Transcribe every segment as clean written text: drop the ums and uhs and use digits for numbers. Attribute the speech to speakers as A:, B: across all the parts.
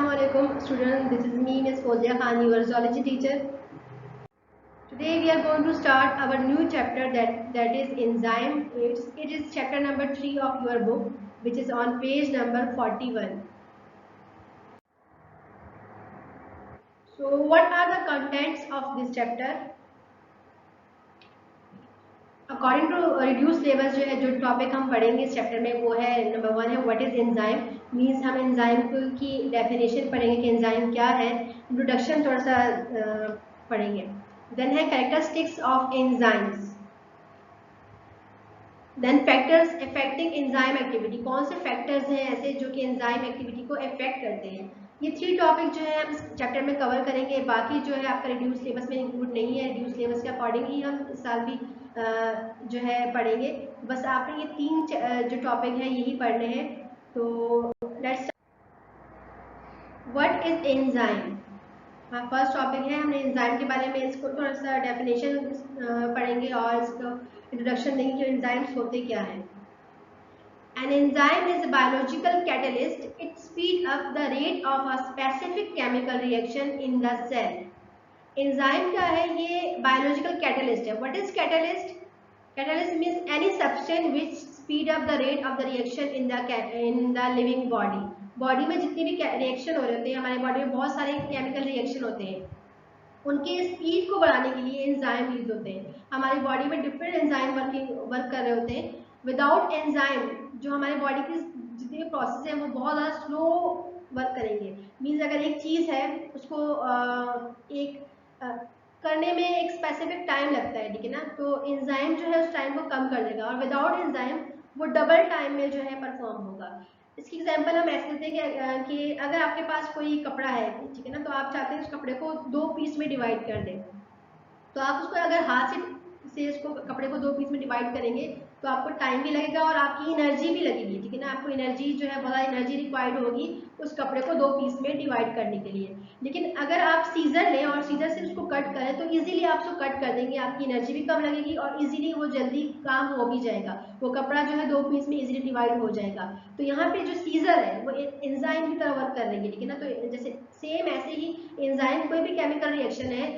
A: Assalamualaikum students, this is me Ms. Fozia Khan, your zoology teacher. Today we are going to start our new chapter that is enzyme. It is chapter number 3 of your book, which is on page number 41. So what are the contents of this chapter? According to reduce syllabus जो है जो topic हम पढ़ेंगे इस chapter में वो है number 1 है व्हाट इज एंजाइम। मींस हम एंजाइम की डेफिनेशन पढ़ेंगे कि एंजाइम क्या है, इंट्रोडक्शन थोड़ा सा पढ़ेंगे। देन है characteristics of enzymes, then factors affecting enzyme activity, कौन से फैक्टर्स हैं ऐसे जो कि एंजाइम एक्टिविटी को अफेक्ट करते हैं। ये 3 टॉपिक जो है हम चैप्टर में कवर करेंगे। बाकी जो है आपका रिड्यूस सिलेबस में इंक्लूड नहीं है, रिड्यूस सिलेबस के अकॉर्डिंग ही हम इस साल भी जो है पढ़ेंगे। बस आपने ये 3 जो टॉपिक हैं यही पढ़ने हैं। तो लेट्स व्हाट इज एंजाइम। हाँ, फर्स्ट टॉपिक है, हमने एंजाइम के बारे में इसको थोड़ा सा डेफिनेशन पढ़ेंगे और इसको इंट्रोडक्शन देंगे कि एंजाइम्स होते क्या हैं। An enzyme is a biological catalyst. It speeds up the rate of a specific chemical reaction in the cell. Enzyme क्या है? ये biological catalyst है. What is catalyst? Catalyst means any substance which speed up the rate of the reaction in the living body. Body में जितनी भी reaction हो रहे होते हैं, हमारे बॉडी में बहुत सारे केमिकल रिएक्शन होते हैं, उनके स्पीड को बढ़ाने के लिए एंजाइम यूज होते हैं। हमारी बॉडी में डिफरेंट एंजाइम वर्क कर रहे होते हैं। विदाउट एंजाइम जो हमारे बॉडी की जितनी भी प्रोसेस है वो बहुत ज़्यादा स्लो वर्क करेंगे। मीन्स अगर एक चीज़ है उसको करने में एक स्पेसिफिक टाइम लगता है, ठीक है ना, तो एंजाइम जो है उस टाइम को कम कर देगा और विदाउट एंजाइम वो डबल टाइम में जो है परफॉर्म होगा। इसकी एग्जांपल हम ऐसे देते हैं कि अगर आपके पास कोई कपड़ा है, ठीक है ना, तो आप चाहते हैं उस कपड़े को 2 पीस में डिवाइड कर दें। तो आप उसको अगर हाथ से इसको कपड़े को 2 पीस में डिवाइड करेंगे तो आपको टाइम भी लगेगा और आपकी एनर्जी भी लगेगी, ठीक है ना। आपको एनर्जी जो है बहुत एनर्जी रिक्वायर्ड होगी उस कपड़े को 2 पीस में डिवाइड करने के लिए। लेकिन अगर आप सीजर लें और सीजर से उसको कट करें तो इजीली आप उसको कट कर देंगे, आपकी एनर्जी भी कम लगेगी और इजीली वो जल्दी काम हो भी जाएगा, वो कपड़ा जो है 2 पीस में इजीली डिवाइड हो जाएगा। तो यहाँ पे जो सीजर है वो एंजाइम की तरह वर्क कर रही है, ठीक है ना। तो जैसे सेम ऐसे ही एंजाइम कोई भी केमिकल रिएक्शन है,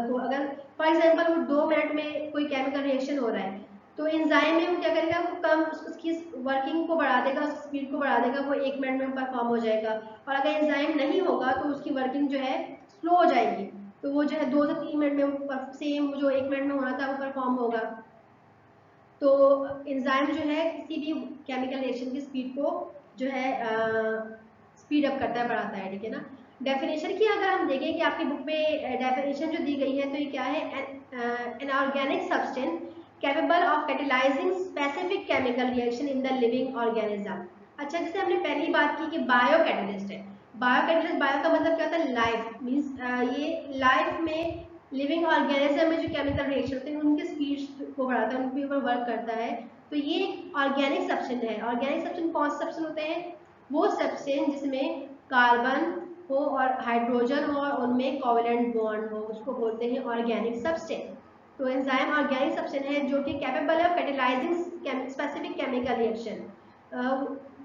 A: तो अगर फॉर एग्जाम्पल वो 2 मिनट में कोई केमिकल रिएक्शन हो रहा है तो एंजाइम में वो क्या करेगा, वो कम उसकी वर्किंग को बढ़ा देगा, उसकी स्पीड को बढ़ा देगा, वो 1 मिनट में परफॉर्म हो जाएगा। और अगर एंजाइम नहीं होगा तो उसकी वर्किंग जो है स्लो हो जाएगी, तो वो जो है 2 से 3 मिनट में सेम जो 1 मिनट में होना था वो परफॉर्म होगा। तो एंजाइम जो है किसी भी केमिकल रिएक्शन की स्पीड को जो है स्पीड अप करता है, बढ़ाता है, ठीक है ना। डेफिनेशन की अगर हम देखें कि आपकी बुक में डेफिनेशन जो दी गई है तो ये क्या है, an organic substance capable of catalysing specific chemical reaction in the living organism. अच्छा, जैसे हमने पहली बात की कि बायो कैटलिस्ट है। बायो कैटलिस्ट, बायो का मतलब क्या होता है, लाइफ। मीन्स ये लाइफ में लिविंग ऑर्गेनिज्म में जो केमिकल रिएक्शन होते हैं उनके स्पीड को बढ़ाता है, उनके ऊपर वर्क करता है। तो ये ऑर्गेनिक सब्सटेंस है। ऑर्गेनिक सब्सटेंस कौन से सब्सटेंस होते हैं, वो सब्सटेंस जिसमें कार्बन हो और हाइड्रोजन हो और उनमें कोवेलेंट बॉन्ड हो, उसको बोलते हैं ऑर्गेनिक सब्सटेंस। तो एंजाइम ऑर्गेनिक सब्सटेंस है जो कि कैपेबल है of catalysing specific chemical reaction.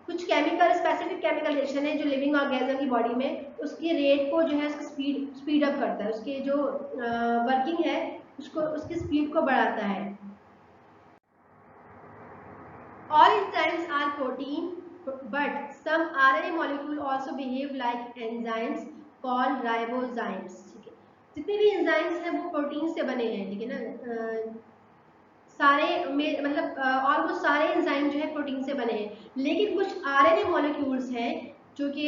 A: कुछ केमिकल स्पेसिफिक केमिकल रिएक्शन है जो लिविंग ऑर्गेनिज्म की बॉडी में उसकी रेट को जो है स्पीड अप करता है, उसकी जो वर्किंग है उसको उसकी स्पीड को बढ़ाता है। All enzymes are protein, but some RNA molecule also behave like enzymes called ribozymes. ठीक है, जितने भी एंजाइम्स हैं वो प्रोटीन से बने हैं, ठीक है ना। सारे में मतलब ऑलमोस्ट सारे एंजाइम जो है प्रोटीन से बने हैं, लेकिन कुछ आरएनए मॉलिक्यूल्स हैं जो कि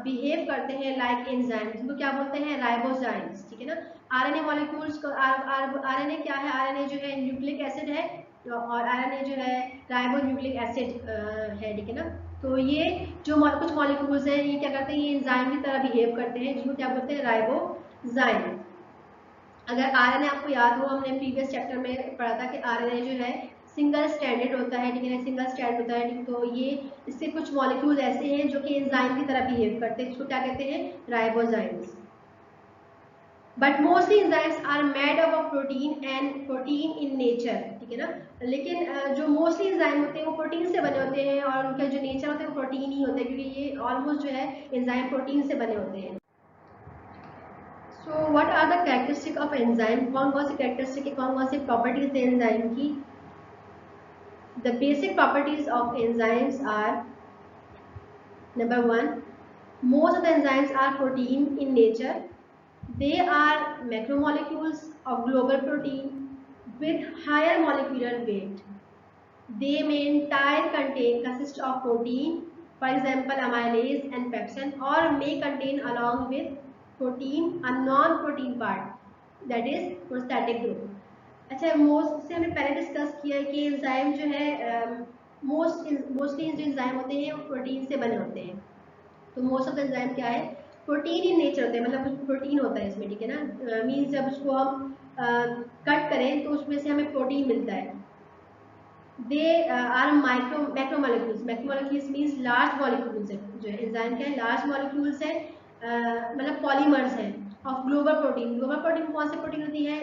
A: बिहेव करते हैं लाइक एंजाइम, जिनको क्या बोलते हैं, राइबोजाइम्स, ठीक है ना। आरएनए मॉलिक्यूल्स को आरएनए क्या है, आरएनए जो है न्यूक्लिक एसिड है और आरएनए जो है राइबो न्यूक्लिक एसिड है, ठीक है ना। तो ये जो कुछ मॉलिक्यूल्स हैं ये क्या करते हैं, ये एंजाइम की तरह बिहेव करते हैं, जिनको क्या बोलते हैं, राइबोजाइम। अगर आरएनए आपको याद हो, हमने प्रीवियस चैप्टर में पढ़ा था कि आरएनए जो है सिंगल स्ट्रैंडेड होता है, ठीक है ना, सिंगल स्ट्रैंड होता है। तो ये इससे कुछ मॉलिक्यूल ऐसे हैं जो कि एंजाइम की तरह बिहेव करते हैं, जिसको क्या कहते हैं, ribozymes. But mostly enzymes are made up of protein and protein in nature. ठीक है ना। लेकिन जो मोस्टली एंजाइम होते हैं वो प्रोटीन से बने होते हैं और उनका जो नेचर होता है वो प्रोटीन ही होता है, क्योंकि ये ऑलमोस्ट जो है एंजाइम प्रोटीन से बने होते हैं। So what are the characteristic of enzyme, कौन कौन सी कैरेक्टरिस्टिक है, कौन कौन सी प्रॉपर्टीज है एंजाइम की। The basic properties of enzymes are, number 1, most of the enzymes are protein in nature. They are macromolecules of global protein with higher molecular weight. They may entire consist of protein, for example amylase and pepsin, or may contain along with protein a non-protein part, that is prosthetic group. अच्छा, most से हमने पहले discuss किया है कि enzyme जो है mostly जो एंजाइम होते हैं वो प्रोटीन से बने होते हैं। तो मोस्ट ऑफ द एंजाइम क्या है, प्रोटीन इन नेचर होते हैं, मतलब कुछ प्रोटीन होता है इसमें, ठीक है ना। मीन्स जब उसको हम कट करें तो उसमें से हमें प्रोटीन मिलता है। They are macromolecules, macromolecules means large molecules है, जो एंजाइम क्या है लार्ज मॉलिक्यूल्स है, मतलब पॉलीमर्स हैं of global protein. Global protein कौन सी प्रोटीन होती है,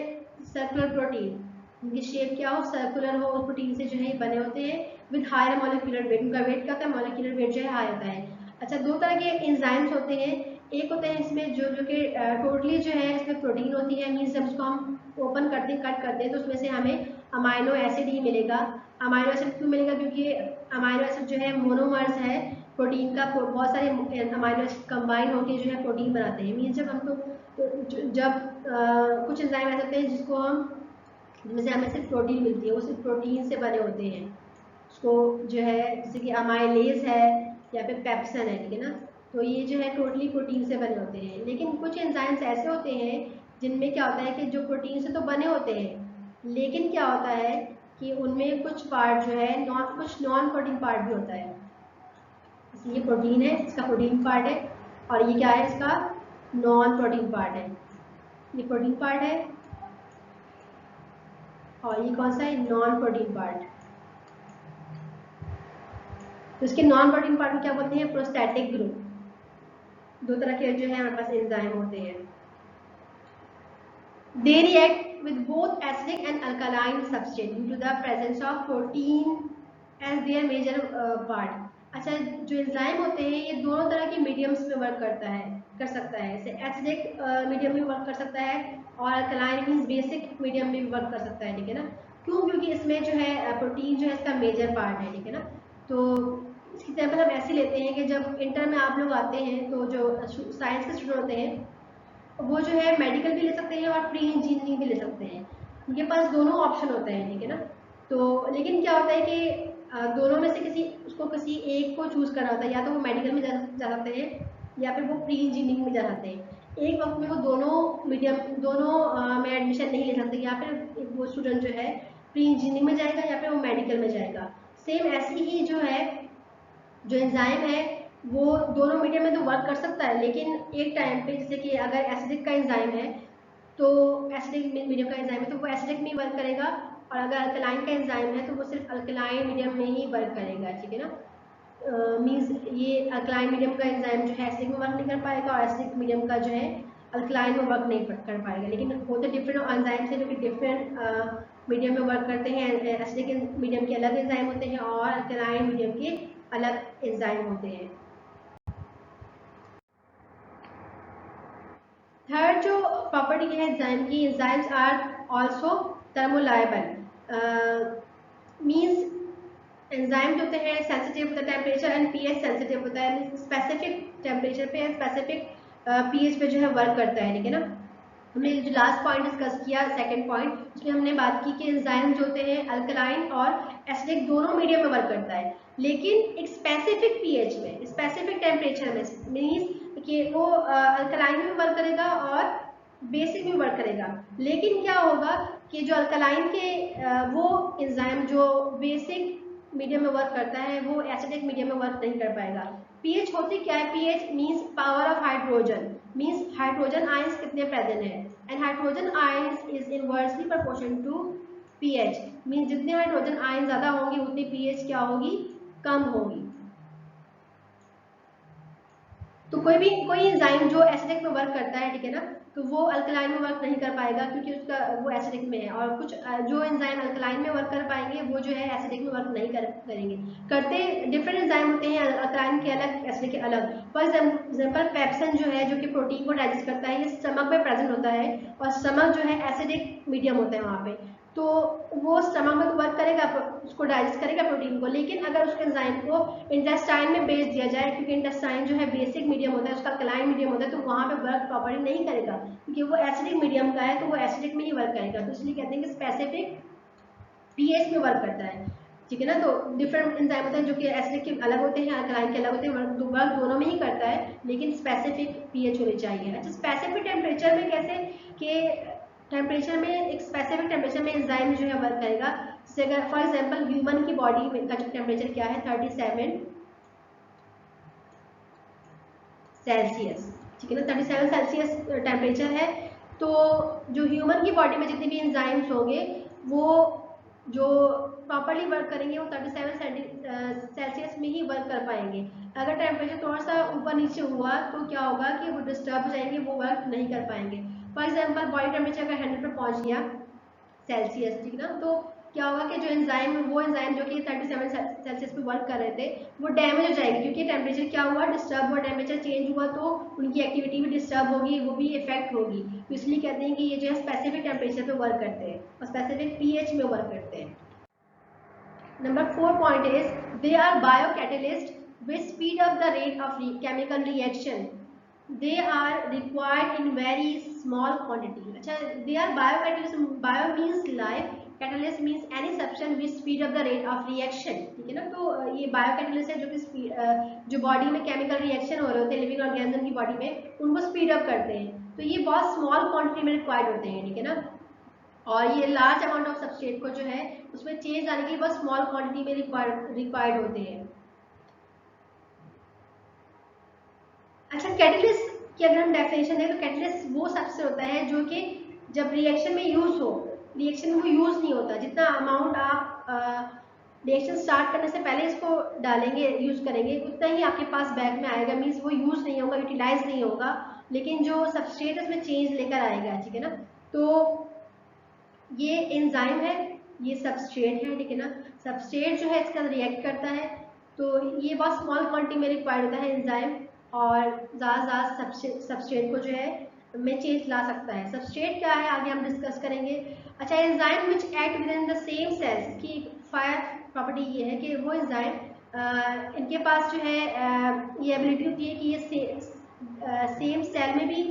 A: सर्कुलर प्रोटीन, उनकी शेप क्या हो, सर्कुलर हो, उस प्रोटीन से जो है बने होते हैं विद हायर मॉलिक्यूलर वेट। उनका वेट क्या होता है, मॉलिक्यूलर वेट जो है हाई होता है। अच्छा, दो तरह के एंजाइम्स होते हैं, एक होते हैं इसमें जो कि टोटली जो है इसमें प्रोटीन होती है, मीन्स जब उसको हम ओपन करते हैं, कट करते हैं तो उसमें से हमें अमाइनो एसिड ही मिलेगा। अमाइनो एसिड क्यों मिलेगा, क्योंकि अमाइनो एसिड जो है मोनोमर्स है प्रोटीन का, बहुत सारे अमाइनो एसिड कंबाइन होकर जो है प्रोटीन बनाते हैं। मीन्स जब हमको जब कुछ एंजाइम ऐसे होते हैं जिसको हम जिनमें से हमें सिर्फ प्रोटीन मिलती है, वो सिर्फ प्रोटीन से बने होते हैं। उसको जो है जैसे कि अमाइलेज है या फिर पेप्सन है, ठीक है ना, तो ये जो है टोटली प्रोटीन से बने होते हैं। लेकिन कुछ एंजाइम्स ऐसे होते हैं जिनमें क्या होता है कि जो प्रोटीन से तो बने होते हैं, लेकिन क्या होता है कि उनमें कुछ पार्ट जो है कुछ नॉन प्रोटीन पार्ट भी होता है। ये प्रोटीन है, इसका प्रोटीन पार्ट है, और ये क्या है, इसका नॉन प्रोटीन पार्ट है। ये प्रोटीन पार्ट है और ये कौन सा है, नॉन प्रोटीन पार्ट। तो इसके नॉन प्रोटीन पार्ट को क्या बोलते हैं, प्रोस्टैटिक ग्रुप। दो तरह के जो है हमारे पास एंजाइम होते हैं। They react with both acidic and alkaline substance due to the presence of protein as their major part. अच्छा, जो एंजाइम होते हैं ये दोनों तरह के मीडियम्स में वर्क कर सकता है। जैसे एसिडिक मीडियम में वर्क कर सकता है और अल्कलाइन मींस बेसिक मीडियम में भी वर्क कर सकता है, ठीक है ना। क्यों, क्योंकि इसमें जो है प्रोटीन जो है इसका मेजर पार्ट है, ठीक है ना। तो इसकी एग्जाम्पल हम ऐसे लेते हैं कि जब इंटर में आप लोग आते हैं तो जो साइंस के स्टूडेंट होते हैं वो जो है मेडिकल भी ले सकते हैं और प्री इंजीनियरिंग भी ले सकते हैं, उनके पास दोनों ऑप्शन होते हैं, ठीक है ना। तो लेकिन क्या होता है कि दोनों में से किसी एक को चूज करना होता है, या तो वो मेडिकल में जा सकते हैं या फिर वो प्री इंजीनियरिंग में जा सकते हैं। एक वक्त में वो दोनों में एडमिशन नहीं ले सकते, या फिर वो स्टूडेंट जो है प्री इंजीनियरिंग में जाएगा या फिर वो मेडिकल में जाएगा। सेम ऐसी ही जो है जो एंजाइम है वो दोनों मीडियम में तो वर्क कर सकता है, लेकिन एक टाइम पे जैसे कि अगर एसिडिक का एंजाइम है तो एसिडिक मीडियम का एंजाइम है तो वो एसिडिक में वर्क करेगा, और अगर अल्कलाइन का एंजाइम है तो वो सिर्फ अल्कलाइन मीडियम में ही वर्क करेगा, ठीक है ना। मीन्स ये अल्कलाइन मीडियम का एंजाइम जो है एसिडिक में वर्क नहीं कर पाएगा और एसिडिक मीडियम का जो है अल्कलाइन में वर्क नहीं कर पाएगा। लेकिन होते डिफरेंट एंजाइम्स हैं जो कि डिफरेंट मीडियम में वर्क करते हैं। एसिडिक मीडियम के अलग एंजाइम होते हैं और अल्कलाइन मीडियम के अलग एंजाइम होते हैं। थर्ड जो प्रॉपर्टी है एंजाइम की, enzymes are also thermolabile. Means enzyme जो होते हैं सेंसिटिव होता है टेम्परेचर एंड पीएच सेंसिटिव होता है, स्पेसिफिक टेम्परेचर पे स्पेसिफिक पीएच पे जो है वर्क करता है, ठीक है ना। हमने जो लास्ट पॉइंट डिस्कस किया सेकंड पॉइंट, उसमें हमने बात की कि एंजाइम जो होते हैं अल्कलाइन और एसिडिक दोनों मीडियम में वर्क करता है, लेकिन एक स्पेसिफिक पीएच में, स्पेसिफिक टेम्परेचर में, मीन्स कि वो अल्कलाइन में वर्क करेगा और बेसिक में वर्क करेगा। लेकिन क्या होगा कि जो अल्कलाइन के वो एंजाइम जो बेसिक मीडियम में वर्क करता है वो एसिडिक मीडियम में वर्क नहीं कर पाएगा। पीएच होती क्या है, pH means power of hydrogen, means hydrogen ions कितने प्रेजेंट है, and hydrogen ions is inversely proportional to pH, means जितने हाइड्रोजन आयन ज्यादा होंगे उतनी पीएच क्या होगी, कम होगी। तो कोई एंजाइम जो एसिडिक में वर्क करता है, ठीक है ना, तो वो अल्कलाइन में वर्क नहीं कर पाएगा क्योंकि उसका वो एसिडिक में है, और कुछ जो एंजाइम अल्कलाइन में वर्क कर पाएंगे वो जो है एसिडिक में वर्क नहीं करेंगे। करते डिफरेंट एंजाइम होते हैं, अल्कलाइन के अलग, एसिडिक के अलग। फॉर एग्जाम्पल पेप्सिन जो है, जो कि प्रोटीन को डाइजेस्ट करता है, ये स्टमक में प्रेजेंट होता है, और स्टमक जो है एसिडिक मीडियम होता है वहाँ पे, तो वो स्टमक में वर्क करेगा, उसको डाइजेस्ट करेगा प्रोटीन को। लेकिन अगर उस एंजाइम को इंटेस्टाइन में भेज दिया जाए, क्योंकि इंटेस्टाइन जो है बेसिक मीडियम होता है, उसका अल्कलाइन मीडियम होता है, तो वहाँ पे वर्क प्रॉपर्ली नहीं करेगा क्योंकि वो एसिडिक मीडियम का है, तो वो एसिडिक में ही वर्क करेगा। तो इसलिए कहते हैं कि स्पेसिफिक पीएच में वर्क करता है, ठीक है ना। तो डिफरेंट एंजाइम होते हैं जो कि एसिडिक के अलग होते हैं, अल्कलाइन के अलग होते हैं, वर्क दोनों में ही करता है, लेकिन स्पेसिफिक पीएच होनी चाहिए। अच्छा, स्पेसिफिक टेम्परेचर में कैसे कि टेम्परेचर में, एक स्पेसिफिक टेम्परेचर में एंजाइम जो है वर्क करेगा। जैसे अगर फॉर एग्जांपल ह्यूमन की बॉडी का जो टेम्परेचर क्या है, 37 सेल्सियस, ठीक है ना, 37 सेल्सियस टेम्परेचर है। तो जो ह्यूमन की बॉडी में जितने भी एंजाइम्स होंगे वो जो प्रॉपर्ली वर्क करेंगे वो 37 सेल्सियस में ही वर्क कर पाएंगे। अगर टेम्परेचर थोड़ा सा ऊपर नीचे हुआ तो क्या होगा कि वो डिस्टर्ब हो जाएंगे, वो वर्क नहीं कर पाएंगे। फॉर एग्जाम्पल बॉडी टेम्परेचर अगर 100 पर पहुंच गया सेल्सियस, ठीक ना, तो क्या होगा कि जो एंजाइम, वो एंजाइम जो कि 37 सेल्सियस पे वर्क कर रहे थे, वो डैमेज हो जाएगी क्योंकि टेम्परेचर क्या हुआ, डिस्टर्ब हुआ, टेम्परेचर चेंज हुआ, तो उनकी एक्टिविटी भी डिस्टर्ब होगी, वो भी इफेक्ट होगी। तो इसलिए कहते हैं कि ये जो है स्पेसिफिक टेम्परेचर पे वर्क करते हैं और स्पेसिफिक पीएच में वर्क करते हैं। Number 4 point is they are biocatalysts which speed up the rate of chemical reaction. They are required in very small quantity. अच्छा, they are biocatalysts. Bio means life, catalyst means any substance which speed up the rate of reaction. ठीक है ना, तो ये biocatalyst है जो कि जो बॉडी में केमिकल रिएक्शन हो रहे होते हैं लिविंग ऑर्गेनिज्म की बॉडी में, उनको स्पीड अप करते हैं। तो ये बहुत स्मॉल क्वांटिटी में रिक्वायर्ड होते हैं, ठीक है ना, और ये लार्ज अमाउंट ऑफ सबस्ट्रेट को जो है उसमें चेंज आने के लिए बहुत स्मॉल क्वांटिटी में रिक्वायर्ड होते हैं। अच्छा, कैटलिस्ट की अगर हम डेफिनेशन दें तो कैटलिस्ट वो सबसे होता है जो कि जब रिएक्शन में यूज हो, रिएक्शन में वो यूज नहीं होता, जितना अमाउंट आप रिएक्शन स्टार्ट करने से पहले इसको डालेंगे, यूज करेंगे, उतना ही आपके पास बैग में आएगा, मीन्स वो यूज नहीं होगा, यूटिलाइज नहीं होगा, लेकिन जो सबस्ट्रेट उसमें चेंज लेकर आएगा, ठीक है ना। तो ये एंजाइम है, ये सबस्ट्रेट है, ठीक है ना। सबस्ट्रेट जो है इसके साथ रिएक्ट करता है, तो ये बहुत स्मॉल क्वांटिटी में रिक्वायर्ड होता है एंजाइम, और ज़्यादा सबस्ट्रेट को जो है में चेंज ला सकता है। सबस्ट्रेट क्या है आगे हम डिस्कस करेंगे। अच्छा, enzyme which act within the same cells की फायर प्रॉपर्टी ये है कि वो एंजाइम इनके पास जो है ये एबिलिटी होती है कि ये सेम सेल में भी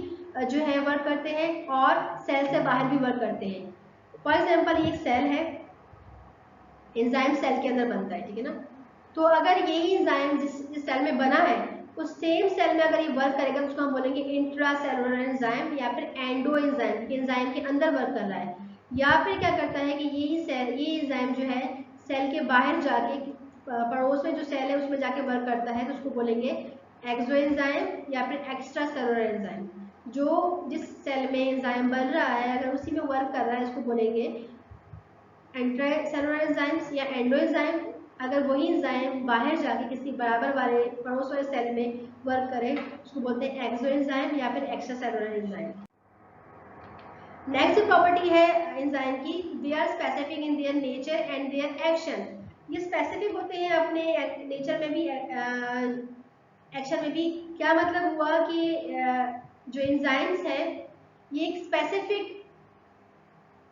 A: जो है वर्क करते हैं और सेल से बाहर भी वर्क करते हैं। फॉर एग्जाम्पल ये एक सेल है, एंजाइम सेल के अंदर बनता है, ठीक है ना, तो अगर यही एंजाइम जिस सेल में बना है उस सेम सेल में अगर ये वर्क करेगा तो उसको हम बोलेंगे इंट्रासेलुलर एंजाइम या फिर एंडो एंजाइम, एंजाइम के अंदर वर्क कर रहा है। या फिर क्या करता है कि यही सेल, ये एंजाइम जो है सेल के बाहर जाके पड़ोस में जो सेल है उसमें जाके वर्क करता है, तो उसको बोलेंगे एक्सो एंजाइम या फिर एक्स्ट्रा सेलुलर एंजाइम। जो जिस सेल में एंजाइम बन रहा है अगर उसी में वर्क कर रहा है उसको बोलेंगे इंट्रासेलुलर एंजाइम्स या एंडो एंजाइम। अगर वही एंजाइम बाहर जाके किसी बराबर वाले पड़ोस वाले सेल में वर्क करे उसको बोलते हैं एक्सो एंजाइम या फिर extra cellular enzyme. Next property है एंजाइम की, they are specific in their nature and their action. ये स्पेसिफिक होते हैं अपने नेचर में भी, एक्शन में भी। क्या मतलब हुआ कि जो एंजाइम्स हैं ये एक स्पेसिफिक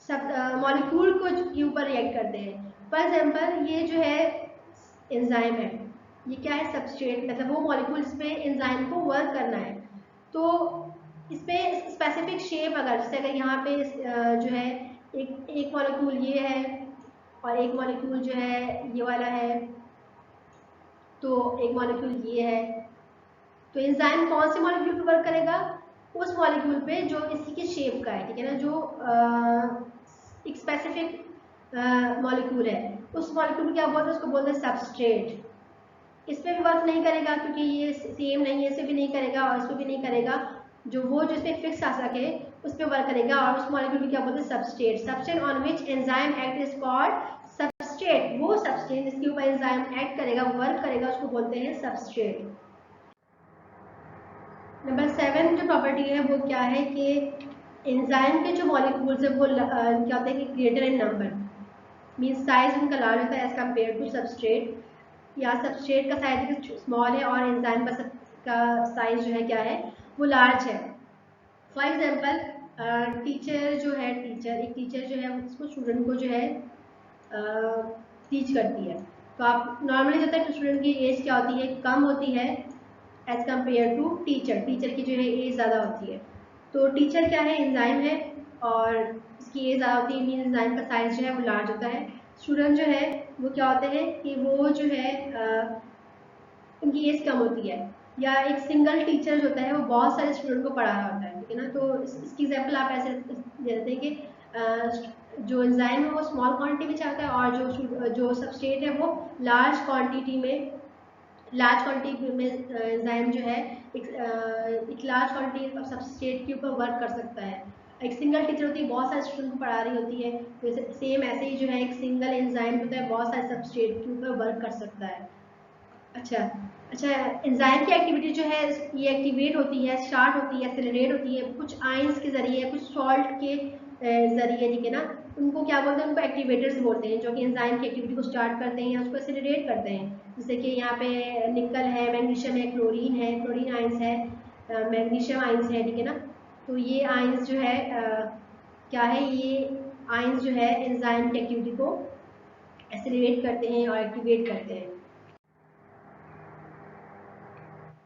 A: सब मॉलिक्यूल को के ऊपर रिएक्ट करते हैं। फॉर एग्जाम्पल ये जो है एंजाइम है, ये क्या है, सबस्ट्रेट, मतलब वो मॉलिक्यूल जिस पे एंजाइम को वर्क करना है, तो इस पे स्पेसिफिक शेप, अगर जैसे अगर यहाँ पे जो है एक मॉलिक्यूल ये है और एक मॉलिक्यूल जो है ये वाला है, तो एक मॉलिक्यूल ये है, तो एंजाइम कौन से मॉलिक्यूल पे वर्क करेगा, उस मॉलिक्यूल पे जो इसी की शेप का है, ठीक है ना, जो एक स्पेसिफिक मॉलिक्यूल है, उस मॉलिक्यूल को क्या बोलते हैं, उसको बोलते हैं सबस्ट्रेट। इस पे भी वर्क नहीं करेगा क्योंकि ये सेम नहीं है, इस पे भी नहीं करेगा और इस पे भी नहीं करेगा, जो वो जिसपे फिक्स आ सके उस पे वर्क करेगा, और उस मॉलिक्यूल को क्या बोलते हैं substrate. Substrate on which enzyme act is called substrate. वो सबस्ट्रेट जिसके ऊपर एंजाइम एक्ट करेगा, वर्क करेगा, उसको बोलते हैं सबस्ट्रेट। नंबर 7 जो प्रॉपर्टी है वो क्या है कि एंजाइम के जो मॉलिक्यूल्स है वो क्या होता है कि ग्रेटर इन नंबर, मीन साइज उनका लार्ज होता है एज कम्पेयर टू सबस्ट्रेट, या सबस्ट्रेट का साइज स्मॉल है और एंजाइम का साइज जो है क्या है वो लार्ज है। फॉर एग्जाम्पल टीचर जो है, एक टीचर जो है उसको स्टूडेंट को जो है टीच करती है, तो आप नॉर्मली जो है स्टूडेंट की एज क्या होती है, कम होती है as compare to teacher, teacher की जो है एज ज़्यादा होती है। तो टीचर क्या है, एंजाइम है और इसकी एज ज़्यादा होती है, मीन एंजाइम का साइज जो है वो लार्ज होता है। स्टूडेंट जो है वो क्या होते हैं कि वो जो है उनकी एज कम होती है, या एक सिंगल टीचर जो होता है वो बहुत सारे स्टूडेंट को पढ़ा रहा होता है, ठीक है ना। तो इसकी एग्जाम्पल आप ऐसे दे देते हैं कि जो एंजाइम है वो स्मॉल क्वांटिटी में चाहता है और जो सबस्ट्रेट है वो लार्ज क्वांटिटी में, लार्ज क्वांटिटी में एंजाइम जो है एक लार्ज क्वांटिटी ऑफ सबस्ट्रेट के ऊपर वर्क कर सकता है। एक सिंगल टीचर होती है, बहुत सारे स्टूडेंट को पढ़ा रही होती है, तो सेम ऐसे ही जो है एक सिंगल एंजाइम होता है बहुत सारे सबस्ट्रेट के ऊपर वर्क कर सकता है। अच्छा अच्छा, एंजाइम की एक्टिविटी जो है ये एक्टिवेट होती है, स्टार्ट होती है, एक्सेलरेट होती है कुछ आयंस के जरिए, कुछ सॉल्ट के जरिए, ठीक है ना। उनको क्या बोलते हैं, उनको एक्टिवेटर्स बोलते हैं, जो कि एंजाइम की एक्टिविटी को स्टार्ट करते हैं या उसको एक्सेलरेट करते हैं। जैसे कि यहाँ पे निकल है, मैग्नीशियम है, क्लोरीन आयंस है, मैग्नीशियम आयंस है, ठीक है ना। तो ये आयंस जो है क्या है, ये आयंस जो है एंजाइम की एक्टिविटी को एक्सेलरेट करते हैं और एक्टिवेट करते हैं।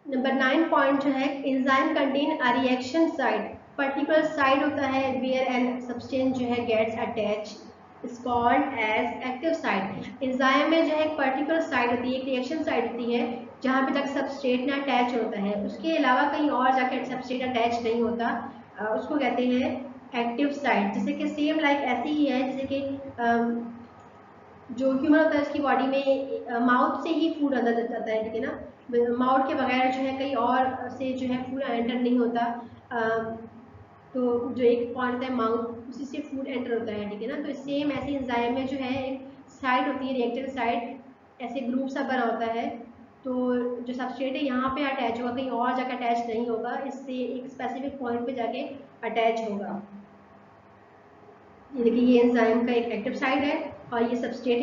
A: नंबर 9 पॉइंट जो है, enzyme contain a reaction side, particular side होता है वेयर एंड सब्सटेंस जो है gets attach, is called as active side. Enzyme में जो है एक पर्टिकुलर साइड होती है, एक रिएक्शन साइड होती है जहाँ पे तक सबस्ट्रेट ना अटैच होता है, उसके अलावा कहीं और जाकर सबस्ट्रेट अटैच नहीं होता, उसको कहते हैं एक्टिव साइड। जैसे कि सेम लाइक ऐसे ही है जैसे कि जो ह्यूमन होता है उसकी बॉडी में माउथ से ही फूड अंदर जाता है, ठीक है ना। माउथ के बगैर जो है कहीं और से जो है फूड एंटर नहीं होता। तो जो एक पॉइंट है माउथ, उसी से फूड एंटर होता है, ठीक है ना। तो सेम ऐसे एंजाइम में जो है एक साइड होती है, रिएक्टेड साइड, ऐसे ग्रुप सा बना होता है। तो जो सबस्ट्रेट है यहाँ पे अटैच होगा, कहीं और जाकर अटैच नहीं होगा, इससे एक स्पेसिफिक पॉइंट पे जाके अटैच होगा। ये देखिए ये एंजाइम का एक एक्टिव साइड है और ये सबस्ट्रेट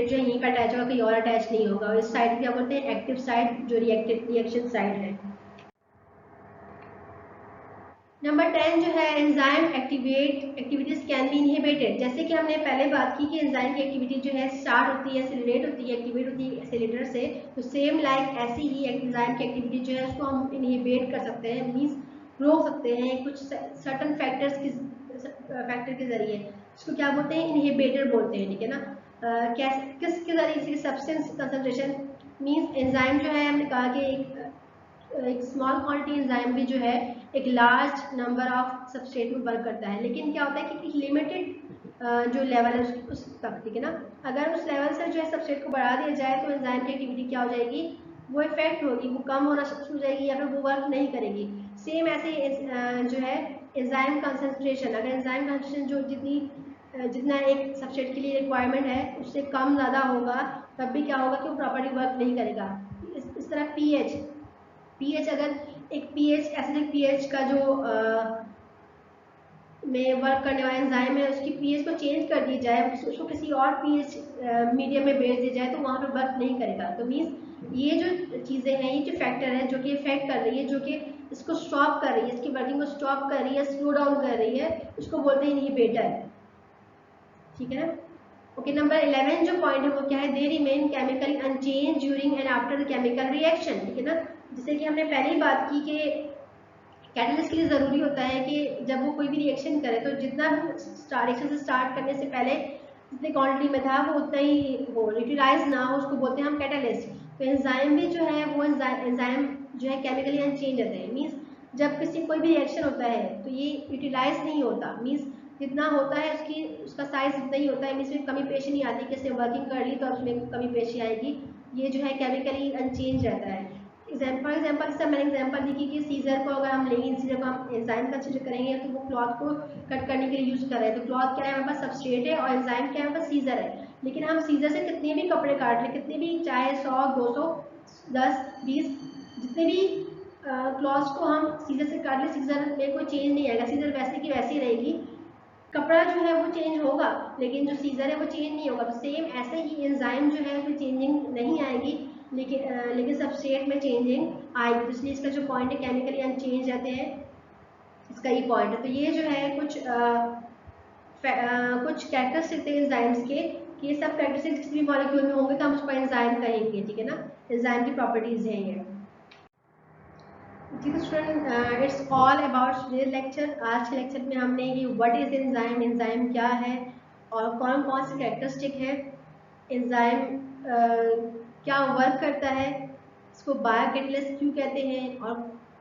A: जो है यहीं पर अटैच होगा, कहीं और अटैच नहीं होगा, और इस साइड क्या बोलते हैं, एक्टिव साइड, जो रिएक्शन साइड है। नंबर 10 जो है, enzyme activities can be inhibited. जैसे कि हमने पहले बात की कि एंजाइम की एक्टिविटी जो है स्टार्ट होती है, एक्सेलरेट होती है, एक्टिवेट होती है एक्सेलेरेटर से, तो सेम लाइक ऐसी ही एंजाइम की एक्टिविटी जो है उसको हम इनहिबिट कर सकते हैं, मींस रोक सकते हैं कुछ सर्टन फैक्टर के जरिए, इसको क्या बोलते हैं, इनहिबिटर बोलते हैं, ठीक है ना। किसके जरिए से, सब्सटेंस कंसंट्रेशन, मींस एंजाइम जो है हमने कहा कि एक स्मॉल क्वांटिटी एंजाइम भी जो है एक लार्ज नंबर ऑफ सबस्ट्रेट में वर्क करता है, लेकिन क्या होता है कि लिमिटेड जो लेवल है उस तक, ठीक है ना। अगर उस लेवल से जो है सबस्ट्रेट को बढ़ा दिया जाए तो एंजाइम की एक्टिविटी क्या हो जाएगी, वो इफेक्ट होगी, वो कम होना शुरू हो जाएगी या फिर वो वर्क नहीं करेगी। सेम ऐसे जो है एंजाइम कंसंट्रेशन, अगर एंजाइम कंसंट्रेशन जो जितना एक सबस्ट्रेट के लिए रिक्वायरमेंट है उससे कम ज़्यादा होगा, तब भी क्या होगा कि वो प्रॉपर्टी वर्क नहीं करेगा। इस तरह पीएच अगर एक पीएच एसिडिक पीएच का जो में वर्क करने वाला एंजाइम है उसकी पीएच को चेंज कर दी जाए, उसको किसी और पीएच मीडियम में भेज दिया जाए तो वहाँ पे वर्क नहीं करेगा। तो मीन्स ये जो चीज़ें हैं, ये जो फैक्टर है जो कि इफेक्ट कर रही है, जो कि इसको स्टॉप कर रही है, इसकी वर्किंग को स्टॉप कर रही है, स्लो डाउन कर रही है, उसको बोलते हैं इनहिबिटर, ठीक है ना। ओके, नंबर 11 जो पॉइंट है वो क्या है, they remain chemically unchanged during and after the chemical reaction, ठीक है ना। जैसे कि हमने पहले ही बात की कि कैटलिस्ट के लिए ज़रूरी होता है कि जब वो कोई भी रिएक्शन करे तो जितना भी रिएक्शन से स्टार्ट करने से पहले जितनी क्वांटिटी में था वो उतना ही हो, यूटिलाइज ना हो, उसको बोलते हैं हम कैटलिस्ट। तो एंजाइम भी जो है वो एंजाइम जो है केमिकली अनचेंज रहते हैं, मीन्स जब किसी कोई भी रिएक्शन होता है तो ये यूटिलाइज नहीं होता, मीन्स जितना होता है उसका साइज उतना ही होता है, मीन्स में कमी पेशी नहीं आती, कैसे वर्किंग कर ली तो उसमें कमी पेशी आएगी, ये जो है केमिकली अनचेंज रहता है। फॉर एग्जाम्पल इससे मैंने एग्जाम्पल दी कि सीजर को अगर हम लेंगे, सीजर को हम एंजाइम कंसिडर करेंगे तो वो क्लॉथ को कट करने के लिए यूज कर रहे हैं, तो क्लॉथ क्या है हमारे पास, सबस्ट्रेट है, और एंजाइम क्या है हमारे पास, सीजर है। लेकिन हम सीजर से कितने भी कपड़े काट लें, कितने भी, चाहे 100 200 10 20 जितने भी क्लॉथ को हम सीजर से काट ले, सीजर में कोई चेंज नहीं आएगा, सीजर वैसे की वैसी रहेगी, कपड़ा जो है वो चेंज होगा लेकिन जो सीजर है वो चेंज नहीं होगा। तो सेम ऐसे ही एंजाइम जो है कोई चेंजिंग नहीं आएगी, लेकिन सबस्ट्रेट में चेंजिंग आएगी। तो इसलिए इसका जो पॉइंट है केमिकली अनचेंज रहते हैं, इसका ये पॉइंट है। तो ये जो है कुछ कैरेक्टरिस्टिक थे एंजाइम्स के, कि ये सब कैरेक्टरिस्टिक्स किसी भी मॉलिक्यूल में होंगे तो हम उसको एंजाइम कहेंगे, ठीक है ना। एंजाइम की प्रॉपर्टीज हैं ये। ठीक है student, it's all about today's lecture. आज के लेक्चर में हमने ये व्हाट इज एंजाइम, एंजाइम क्या है और कौन कौन से कैरेक्टरिस्टिक है, एंजाइम क्या वर्क करता है, इसको बायोकैटलिस्ट क्यों कहते हैं, और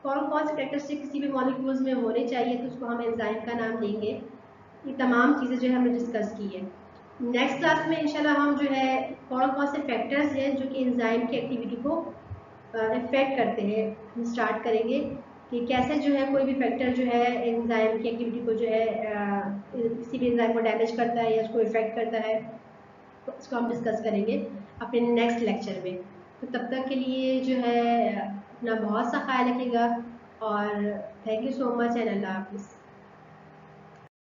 A: कौन कौन से कैरेक्टरिस्टिक किसी भी मॉलिक्यूल्स में होने चाहिए तो उसको हम एंजाइम का नाम देंगे। ये तमाम चीज़ें जो है हमने डिस्कस की है। नेक्स्ट क्लास में इंशाल्लाह हम जो है कौन कौन से फैक्टर्स हैं जो कि एंजाइम की एक्टिविटी को इफेक्ट करते हैं, हम स्टार्ट करेंगे कि कैसे जो है कोई भी फैक्टर जो है एंजाइम की एक्टिविटी को जो है किसी भी एंजाइम को डैमेज करता है या उसको इफेक्ट करता है, तो उसको हम डिस्कस करेंगे अपने नेक्स्ट लेक्चर में। तो तब तक के लिए जो है अपना बहुत सा ख्याल रखिएगा और thank you so much and अल्लाह हाफिज़।